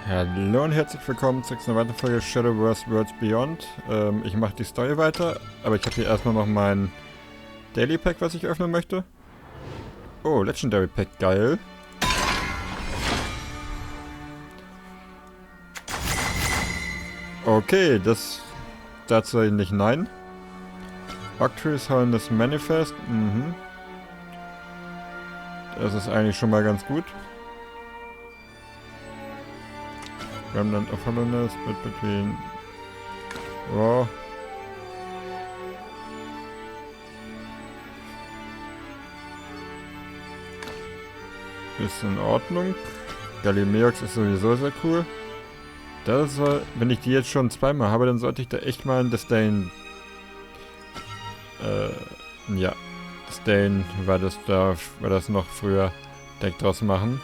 Hallo und herzlich willkommen zu einer weiteren Folge Shadowverse Worlds Beyond. Ich mache die Story weiter, aber ich habe hier erstmal noch mein Daily Pack, was ich öffnen möchte. Oh, Legendary Pack, geil. Okay, das dazu nicht nein. Octree's Hollendes Manifest, Das ist eigentlich schon mal ganz gut. Remnant of Hollowness, Split between... Wow. Ist in Ordnung. Galimeox ist sowieso sehr cool. Das soll, wenn ich die jetzt schon zweimal habe, dann sollte ich da echt mal ein Disdain... ja. Disdain war das noch früher Deck draus machen.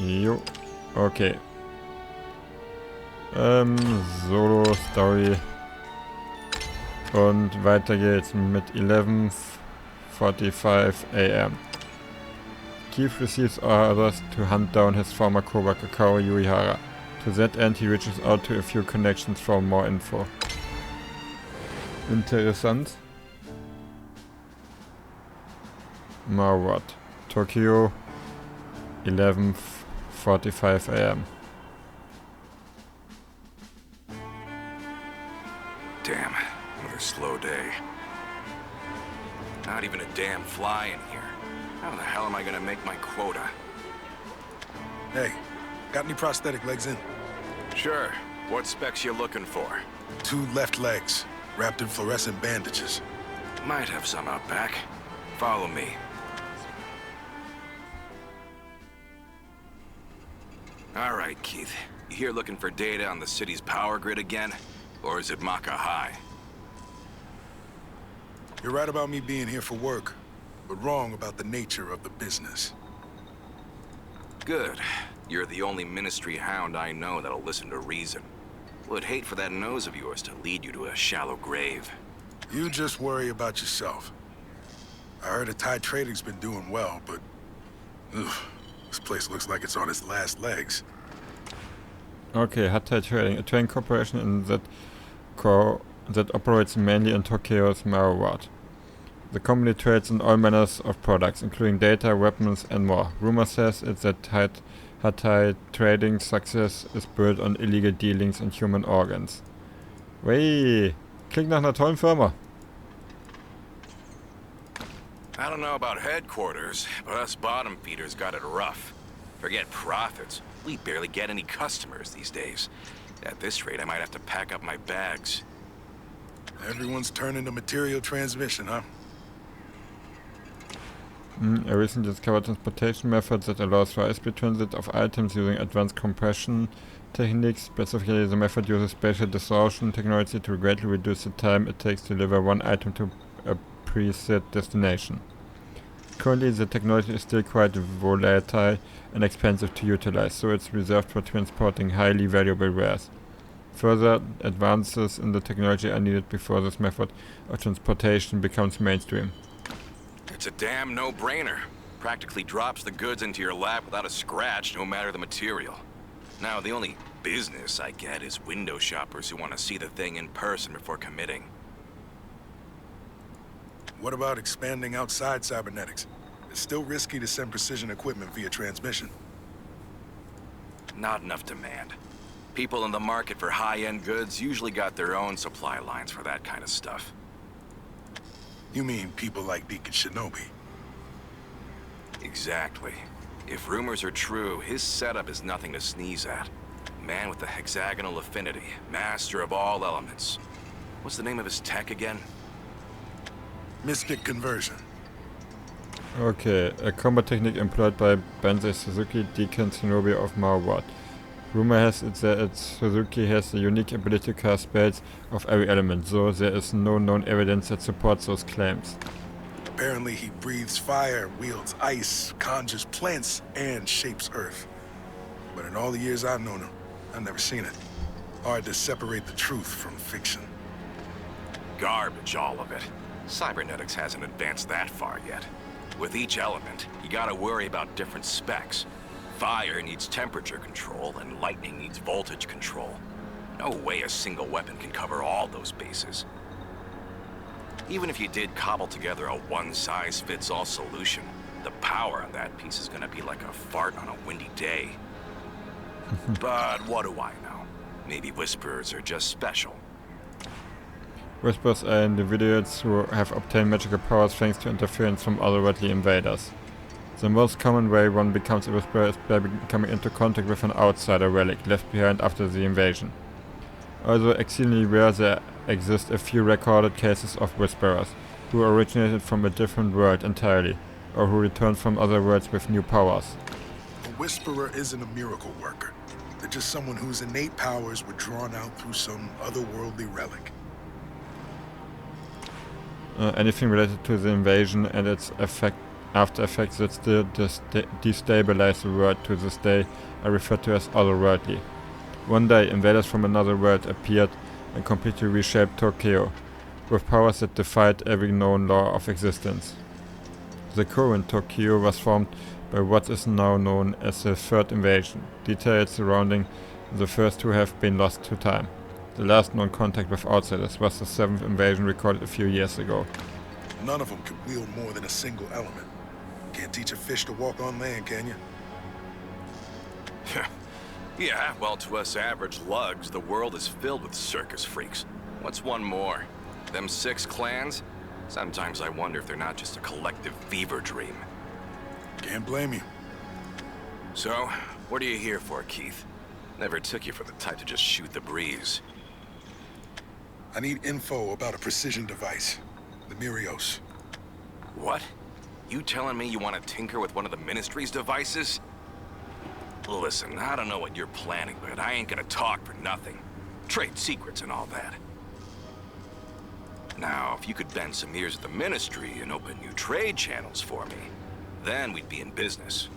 Jo, okay. Solo Story. Und weiter geht's mit 11:45 AM. Keith receives orders to hunt down his former coworker Kaori Yuihara. To that end he reaches out to a few connections for more info. Interessant. Now what? Tokyo, 11:45 AM. Damn, another slow day. Not even a damn fly in here. How the hell am I gonna make my quota? Hey, got any prosthetic legs in? Sure. What specs you looking for? 2 left legs, wrapped in fluorescent bandages. Might have some out back. Follow me. All right, Keith. You here looking for data on the city's power grid again? Or is it Maka High? You're right about me being here for work, but wrong about the nature of the business. Good. You're the only ministry hound I know that'll listen to reason. Would hate for that nose of yours to lead you to a shallow grave. You just worry about yourself. I heard a Thai trading's been doing well, but... ugh, this place looks like it's on its last legs. Okay, Hatay Trading, a trading corporation in that operates mainly in Tokyo's Marawat. The company trades in all manners of products, including data, weapons, and more. Rumor says it that Hatay Trading's success is built on illegal dealings in human organs. Wey, klingt nach einer tollen Firma. I don't know about headquarters, but us bottom feeders got it rough. Forget profits. We barely get any customers these days. At this rate, I might have to pack up my bags. Everyone's turning to material transmission, huh? A recently discovered transportation method that allows for high-speed transit of items using advanced compression techniques. Specifically, the method uses spatial distortion technology to greatly reduce the time it takes to deliver one item to a preset destination. Currently, the technology is still quite volatile and expensive to utilize, so it's reserved for transporting highly valuable wares. Further advances in the technology are needed before this method of transportation becomes mainstream. It's a damn no-brainer. Practically drops the goods into your lap without a scratch, no matter the material. Now, the only business I get is window shoppers who want to see the thing in person before committing. What about expanding outside cybernetics? It's still risky to send precision equipment via transmission. Not enough demand. People in the market for high-end goods usually got their own supply lines for that kind of stuff. You mean people like Deacon Shinobi? Exactly. If rumors are true, his setup is nothing to sneeze at. Man with the hexagonal affinity, master of all elements. What's the name of his tech again? Mystic conversion. Okay, a combat technique employed by Bensei Suzuki, Deacon Shinobi of Marawat. Rumor has it that Suzuki has the unique ability to cast spells of every element, though there is no known evidence that supports those claims. Apparently he breathes fire, wields ice, conjures plants, and shapes earth. But in all the years I've known him, I've never seen it. Hard to separate the truth from fiction. garbage, all of it. Cybernetics hasn't advanced that far yet. With each element, you gotta worry about different specs. Fire needs temperature control, and lightning needs voltage control. No way a single weapon can cover all those bases. Even if you did cobble together a one-size-fits-all solution, the power on that piece is gonna be like a fart on a windy day. But what do I know? Maybe Whisperers are just special. Whispers are individuals who have obtained magical powers thanks to interference from otherworldly invaders. The most common way one becomes a Whisperer is by coming into contact with an outsider relic left behind after the invasion. Although exceedingly rare, there exist a few recorded cases of Whisperers who originated from a different world entirely, or who returned from other worlds with new powers. A Whisperer isn't a miracle worker. They're just someone whose innate powers were drawn out through some otherworldly relic. Anything related to the invasion and its after effects that still destabilize the world to this day are referred to as otherworldly. One day, invaders from another world appeared and completely reshaped Tokyo, with powers that defied every known law of existence. The current Tokyo was formed by what is now known as the Third Invasion. Details surrounding the first two have been lost to time. The last known contact with outsiders was the Seventh Invasion recorded a few years ago. None of them could wield more than a single element. Can't teach a fish to walk on land, can you? Yeah, well, to us average lugs, the world is filled with circus freaks. What's one more? Them 6 clans? Sometimes I wonder if they're not just a collective fever dream. Can't blame you. So, what are you here for, Keith? Never took you for the type to just shoot the breeze. I need info about a precision device. The Mirios. What? You telling me you want to tinker with one of the Ministry's devices? Listen, I don't know what you're planning, but I ain't gonna talk for nothing. Trade secrets and all that. Now, if you could bend some ears at the Ministry and open new trade channels for me, then we'd be in business.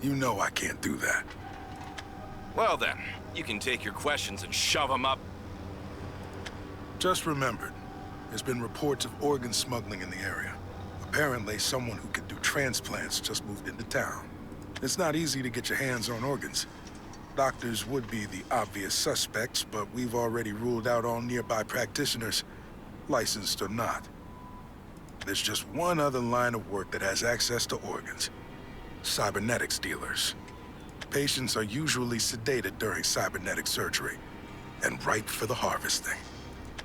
You know I can't do that. Well then, you can take your questions and shove them up. Just remembered, there's been reports of organ smuggling in the area. Apparently, someone who could do transplants just moved into town. It's not easy to get your hands on organs. Doctors would be the obvious suspects, but we've already ruled out all nearby practitioners, licensed or not. There's just one other line of work that has access to organs. Cybernetics dealers. Patients are usually sedated during cybernetic surgery, and ripe for the harvesting.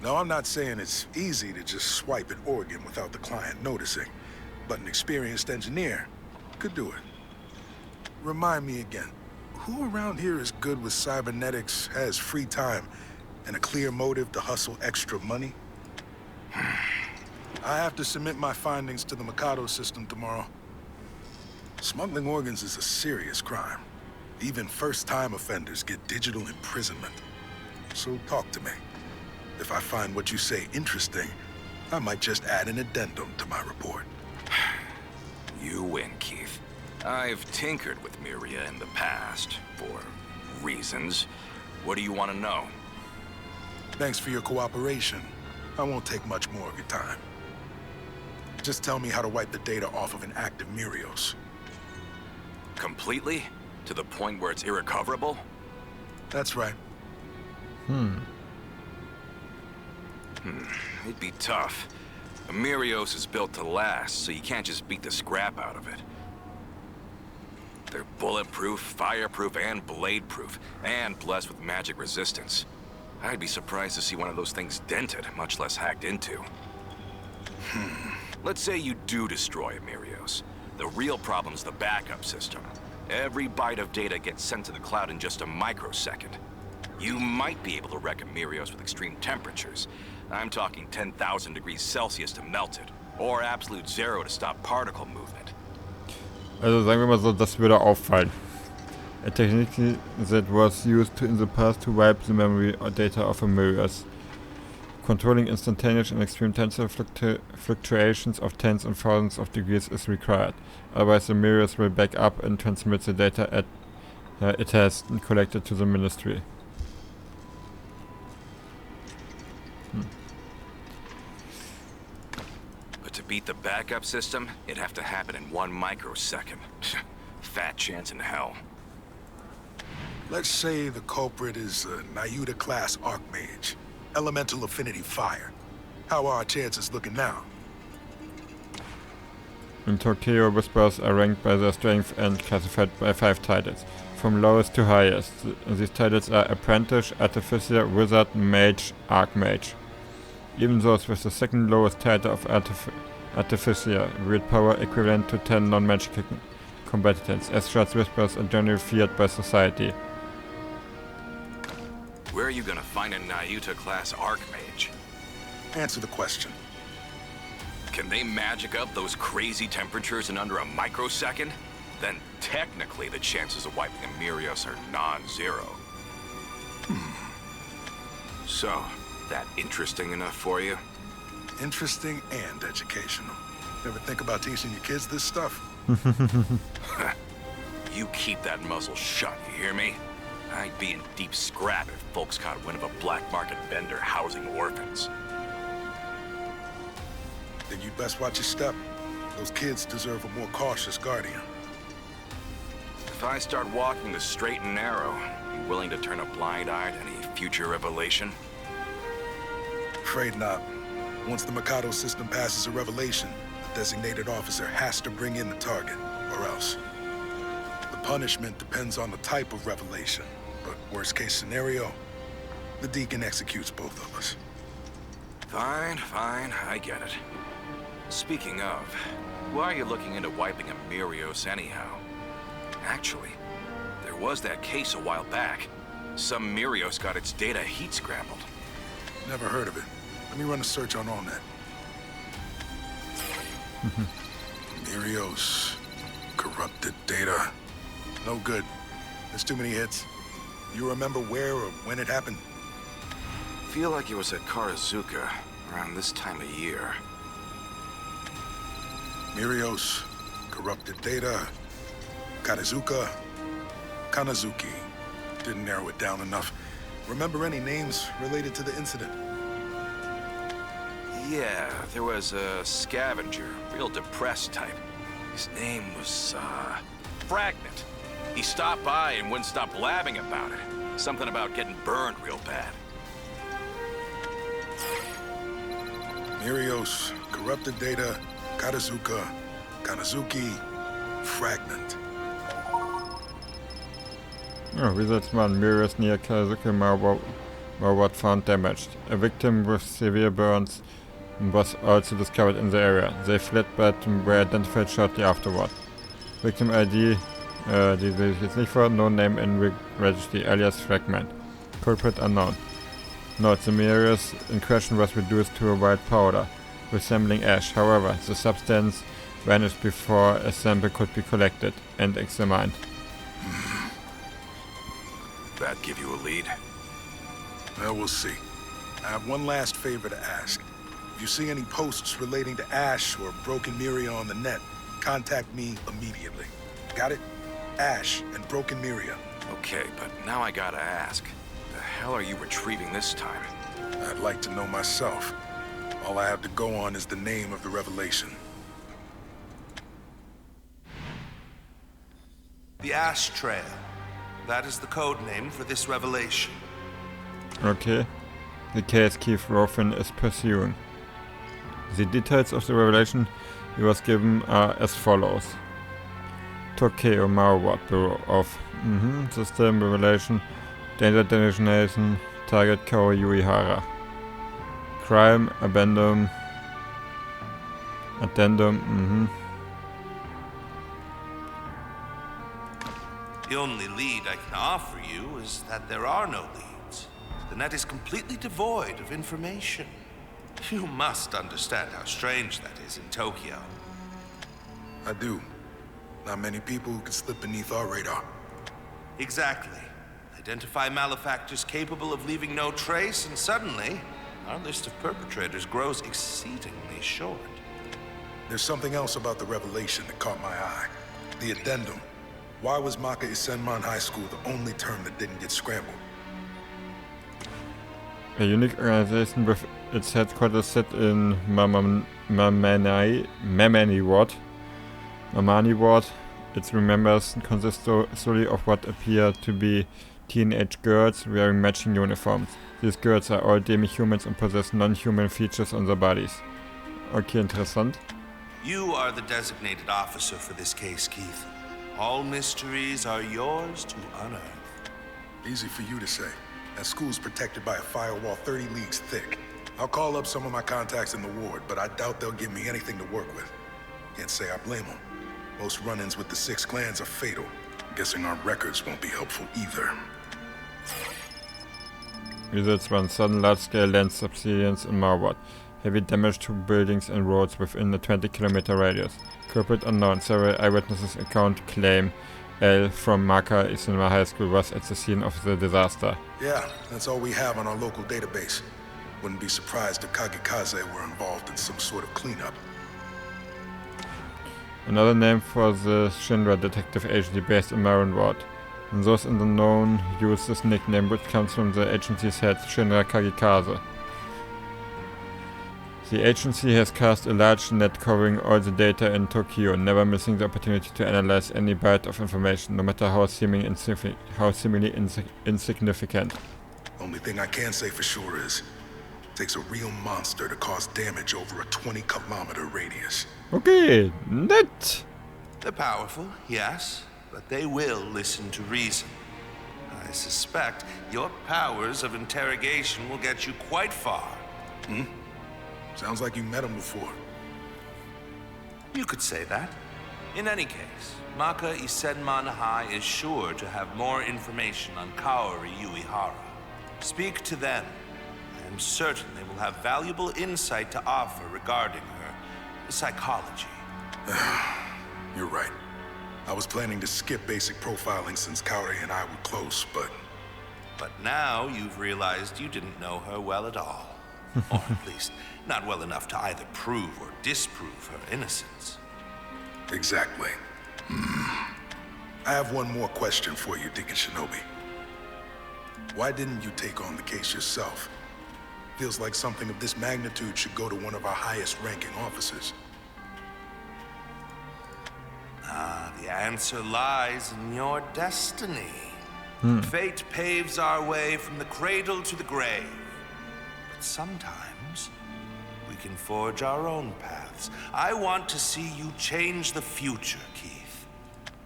Now, I'm not saying it's easy to just swipe an organ without the client noticing, but an experienced engineer could do it. Remind me again, who around here is good with cybernetics, has free time, and a clear motive to hustle extra money? I have to submit my findings to the Mikado system tomorrow. Smuggling organs is a serious crime. Even first-time offenders get digital imprisonment. So talk to me. If I find what you say interesting, I might just add an addendum to my report. You win, Keith. I've tinkered with Miria in the past, for reasons. What do you want to know? Thanks for your cooperation. I won't take much more of your time. Just tell me how to wipe the data off of an active Mirios. Completely? To the point where it's irrecoverable? That's right. It'd be tough. A Mirios is built to last, so you can't just beat the scrap out of it. They're bulletproof, fireproof, and blade-proof, and blessed with magic resistance. I'd be surprised to see one of those things dented, much less hacked into. Let's say you do destroy a Mirios. The real problem's the backup system. Every byte of data gets sent to the cloud in just a microsecond. You might be able to wreck a Mirios with extreme temperatures. I'm talking 10,000 degrees Celsius to melt it, or absolute zero to stop particle movement. Also sagen wir mal so, das würde auffallen. A technique that was used in the past to wipe the memory or data of a Mirios. Controlling instantaneous and extreme tensor fluctuations of tens and thousands of degrees is required. Otherwise the Mirios will back up and transmit the data it has collected to the Ministry. beat the backup system, it'd have to happen in 1 microsecond. Fat chance in hell. Let's say the culprit is a Nayuta-class Archmage. Elemental affinity fire. How are our chances looking now? In Tokyo, Whispers are ranked by their strength and classified by 5 titles, from lowest to highest. These titles are Apprentice, Artificer, Wizard, Mage, Archmage. Even those with the second lowest title of Artificer wield power equivalent to 10 non-magical combatants. As such, Whispers are generally feared by society. Where are you gonna find a Nayuta-class Archmage? Answer the question. Can they magic up those crazy temperatures in under a microsecond? Then technically the chances of wiping a Mirios are non-zero. So, that interesting enough for you? Interesting and educational. Ever think about teaching your kids this stuff? You keep that muzzle shut, you hear me? I'd be in deep scrap if folks caught wind of a black market vendor housing orphans. Then you'd best watch your step. Those kids deserve a more cautious guardian. If I start walking the straight and narrow, you willing to turn a blind eye to any future revelation? Afraid not. Once the Mikado system passes a revelation, the designated officer has to bring in the target, or else. The punishment depends on the type of revelation, but worst case scenario, the Deacon executes both of us. Fine, I get it. Speaking of, why are you looking into wiping a Mirios anyhow? Actually, there was that case a while back. Some Mirios got its data heat scrambled. Never heard of it. Let me run a search on AllNet. Mirios. Corrupted data. No good. There's too many hits. You remember where or when it happened? Feel like it was at Karazuka, around this time of year. Mirios. Corrupted data. Karazuka. Kanazuki. Didn't narrow it down enough. Remember any names related to the incident? Yeah, there was a scavenger, real depressed type. His name was, Fragment. He stopped by and wouldn't stop blabbing about it. Something about getting burned real bad. Mirios, Corrupted Data, Karazuka, Kanazuki, Fragment. Oh, Wizardsman Mirios near Karazuka Marwat found damaged. A victim with severe burns was also discovered in the area. They fled but were identified shortly afterward. Victim ID, die sehe ich jetzt nicht vor, no name in registry, alias Fragment. Culprit unknown. Note, the Mirios in question was reduced to a white powder, resembling ash. However, the substance vanished before a sample could be collected and examined. That give you a lead? Well, we'll see. I have one last favor to ask. If you see any posts relating to Ash or Broken Miria on the net, contact me immediately. Got it? Ash and Broken Miria. Okay, but now I gotta ask. The hell are you retrieving this time? I'd like to know myself. All I have to go on is the name of the revelation. The Ash Trail. That is the code name for this revelation. Okay. The case Keith Rofin is pursuing. The details of the revelation he was given are as follows. Tokyo Marwat Bureau of System Revelation, Danger Designation, Target Kaori Yuihara. Crime, Addendum, The only lead I can offer you is that there are no leads. The net is completely devoid of information. You must understand how strange that is in Tokyo. I do. Not many people who can slip beneath our radar. Exactly. Identify malefactors capable of leaving no trace, and suddenly, our list of perpetrators grows exceedingly short. There's something else about the revelation that caught my eye. The addendum. Why was Maka Isenman High School the only term that didn't get scrambled? A unique organization with its headquarters set in Mamani Ward. Its members consist solely of what appear to be teenage girls wearing matching uniforms. These girls are all demi-humans and possess non-human features on their bodies. Okay, interessant. You are the designated officer for this case, Keith. All mysteries are yours to unearth. Easy for you to say. That school's protected by a firewall 30 leagues thick. I'll call up some of my contacts in the ward, but I doubt they'll give me anything to work with. Can't say I blame them. Most run-ins with the 6 clans are fatal. Guessing our records won't be helpful either. Results 1. Sudden large-scale land subsidence in Marward. Heavy damage to buildings and roads within a 20-kilometer radius. Culprit unknown. Several eyewitnesses account claim L from Maka Isinma High School was at the scene of the disaster. Yeah, that's all we have on our local database. Wouldn't be surprised if Kagikaze were involved in some sort of cleanup. Another name for the Shinra detective agency based in Marward. And those in the known use this nickname, which comes from the agency's head, Shinra Kagikaze. The agency has cast a large net covering all the data in Tokyo, never missing the opportunity to analyze any bite of information, no matter how seemingly insignificant. Only thing I can say for sure is, it takes a real monster to cause damage over a 20-kilometer radius. Okay, nett! They're powerful, yes, but they will listen to reason. I suspect your powers of interrogation will get you quite far. Sounds like you met him before. You could say that. In any case, Maka Isenman High is sure to have more information on Kaori Yuihara. Speak to them. I am certain they will have valuable insight to offer regarding her psychology. You're right. I was planning to skip basic profiling since Kaori and I were close, but now you've realized you didn't know her well at all. Or at least, not well enough to either prove or disprove her innocence. Exactly. I have one more question for you, Deacon Shinobi. Why didn't you take on the case yourself? Feels like something of this magnitude should go to one of our highest-ranking officers. The answer lies in your destiny. Fate paves our way from the cradle to the grave. But sometimes, we can forge our own paths. I want to see you change the future, Keith.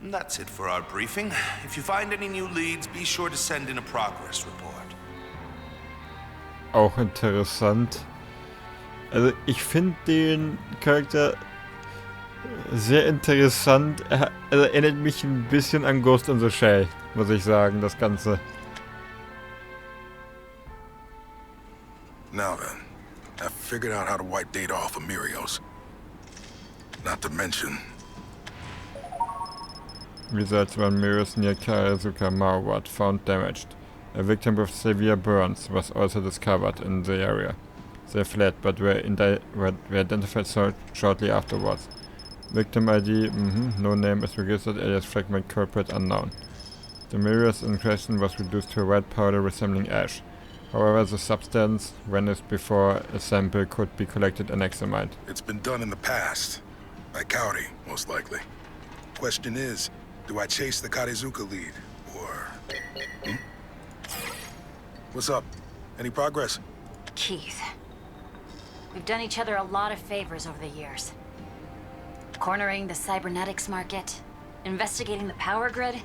And that's it for our briefing. If you find any new leads, be sure to send in a progress report. Auch interessant. Also ich finde den Charakter sehr interessant. Er erinnert mich ein bisschen an Ghost in the Shell, muss ich sagen, das Ganze. Now then, I've figured out how to wipe data off of Mirios. Not to mention... Results 1. Mirrors near Karazuka Marward found damaged. A victim with severe burns was also discovered in the area. They fled, but were identified shortly afterwards. Victim ID, no name is registered, alias fragment culprit unknown. The mirrors in question was reduced to a white powder resembling ash. However, the substance vanished before a sample could be collected and examined. It's been done in the past. By Kaori, most likely. Question is, do I chase the Karezuka lead, or... What's up? Any progress? Keith, we've done each other a lot of favors over the years. Cornering the cybernetics market, investigating the power grid.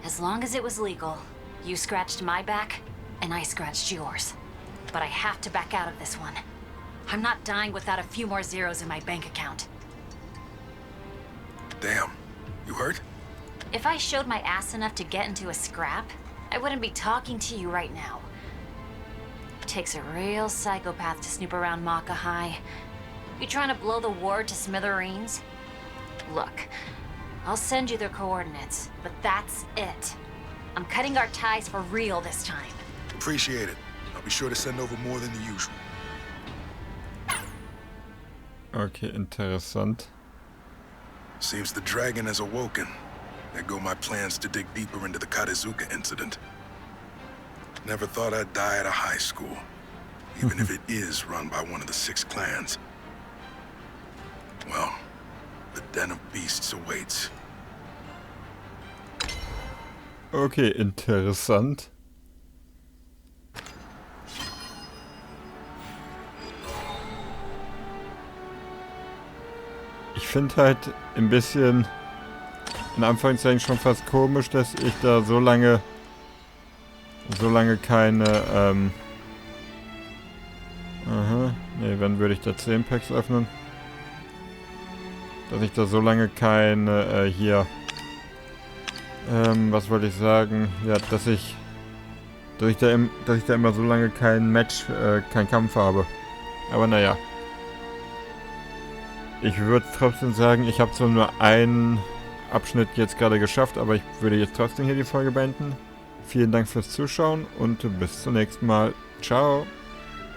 As long as it was legal, you scratched my back, and I scratched yours. But I have to back out of this one. I'm not dying without a few more zeros in my bank account. Damn. You hurt? If I showed my ass enough to get into a scrap, I wouldn't be talking to you right now. Takes a real psychopath to snoop around Maka High. You trying to blow the ward to smithereens? Look, I'll send you their coordinates, but that's it. I'm cutting our ties for real this time. Appreciate it. I'll be sure to send over more than the usual. Okay, interessant. Seems the dragon has awoken. There go my plans to dig deeper into the Karezuka incident. Never thought I'd die at a high school, even if it is run by one of the 6 clans. Well, the den of beasts awaits. Okay, interessant. Ich finde halt ein bisschen, in Anführungszeichen schon fast komisch, dass ich da so lange keine, wenn würde ich da 10 Packs öffnen? Dass ich da so lange keine, was wollte ich sagen? Ja, dass ich da immer so lange kein Match, kein Kampf habe. Aber naja. Ich würde trotzdem sagen, ich habe zwar nur einen Abschnitt jetzt gerade geschafft, aber ich würde jetzt trotzdem hier die Folge beenden. Vielen Dank fürs Zuschauen und bis zum nächsten Mal. Ciao!